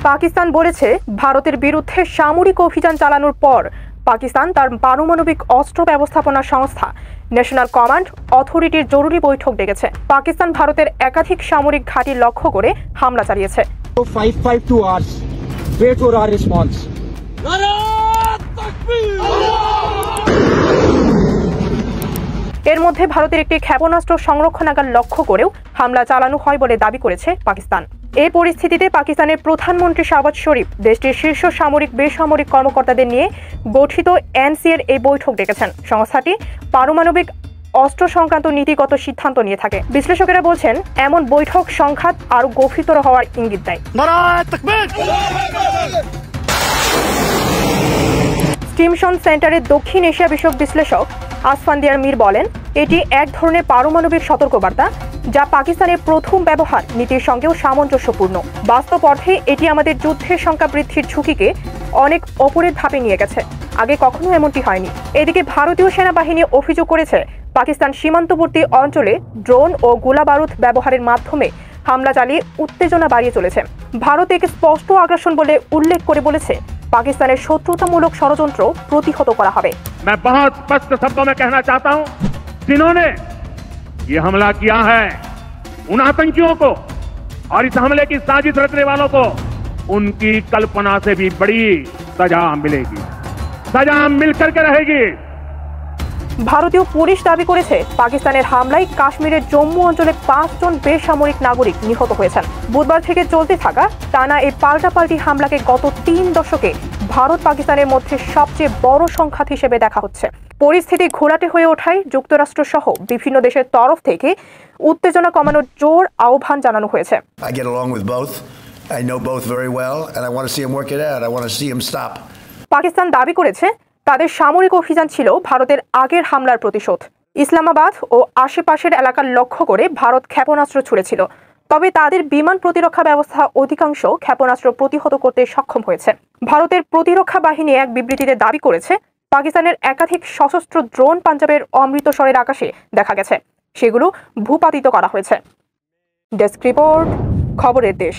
পাকিস্তান বলেছে ভারতের বিরুদ্ধে সামরিক অভিযান চালানোর পর পাকিস্তান তার পারমাণবিক অস্ত্র ব্যবস্থাপনা সংস্থা ন্যাশনাল কমান্ড অথরিটির জরুরি বৈঠক ডেকেছে। পাকিস্তান ভারতের একাধিক সামরিক ঘাঁটি লক্ষ্য করে হামলা চালিয়েছে। এর মধ্যে ভারতের একটি ক্ষেপণাস্ত্র সংরক্ষণাগার লক্ষ্য করেও হামলা চালানো হয় বলে দাবি করেছে পাকিস্তান। এই পরিস্থিতিতে পাকিস্তানের প্রধানমন্ত্রী শাহবাজ শরীফ দেশটির শীর্ষ সামরিক বেসামরিক কর্মকর্তাদের নিয়ে গঠিত এনসিএর এই বৈঠক ডেকেছেন। সংস্থাটি পারমাণবিক অস্ত্র সংক্রান্ত নীতিগত সিদ্ধান্ত নিয়ে থাকে। বিশ্লেষকেরা বলছেন, এমন বৈঠক সংঘাত আরো গভীরতর হওয়ার ইঙ্গিত দেয়। স্টিমসন সেন্টারের দক্ষিণ এশিয়া বিষয়ক বিশ্লেষক আসফান্দিয়ার মীর বলেন, এটি এক ধরনের পারমাণবিক সতর্কবার্তা যা পাকিস্তানের প্রথম ব্যবহার নীতির সঙ্গেও সামঞ্জস্যপূর্ণ। বাস্তব অর্থে এটি আমাদের যুদ্ধের সংখ্যা বৃদ্ধির ঝুঁকিকে অনেক ওপরের ধাপে নিয়ে গেছে। আগে কখনো এমনটি হয়নি। এদিকে ভারতীয় সেনাবাহিনী অভিযোগ করেছে, পাকিস্তান সীমান্তবর্তী অঞ্চলে ড্রোন ও গোলাবারুদ ব্যবহারের মাধ্যমে হামলা চালিয়ে উত্তেজনা বাড়িয়ে চলেছে। ভারত একে স্পষ্ট আগ্রাসন বলে উল্লেখ করে বলেছে, পাকিস্তানের শত্রুতামূলক ষড়যন্ত্র প্রতিহত করা হবে। मैं बहुत स्पष्ट शब्दों में कहना चाहता हूं, जिन्होंने ये हमला किया है उन आतंकियों को और इस हमले की साजिश रचने वालों को उनकी कल्पना से भी बड़ी सजा मिलेगी, सजा मिलकर के रहेगी। ভারতীয় পুলিশ দাবি করেছে, পাকিস্তানের হামলায় কাশ্মীরের জম্মু অঞ্চলে 5 জন বেসামরিক নাগরিক নিহত হয়েছেন। বুধবার থেকে চলতে থাকা টানা এই পাল্টাপাল্টি হামলাকে গত 3 দশকে ভারত পাকিস্তানের মধ্যে সবচেয়ে বড় সংঘাত হিসেবে দেখা হচ্ছে। পরিস্থিতি ঘোলাটে হয়ে ওঠায় যুক্তরাষ্ট্র সহ বিভিন্ন দেশের তরফ থেকে উত্তেজনা কমানোর জোর আহ্বান জানানো হয়েছে। পাকিস্তান দাবি করেছে, তাদের সামরিক অভিযান ছিল ভারতের আগের হামলার প্রতিশোধ। ইসলামাবাদ ও আশেপাশের এলাকার লক্ষ্য করে ভারত ক্ষেপণাস্ত্র ছুড়েছিল, তবে তাদের বিমান প্রতিরক্ষা ব্যবস্থা অধিকাংশ ক্ষেপণাস্ত্র প্রতিহত করতে সক্ষম হয়েছে। ভারতের প্রতিরক্ষা বাহিনী এক বিবৃতিতে দাবি করেছে, পাকিস্তানের একাধিক সশস্ত্র ড্রোন পাঞ্জাবের অমৃতসরের আকাশে দেখা গেছে, সেগুলো ভূপাতিত করা হয়েছে। ডেস্ক রিপোর্ট, খবরের দেশ।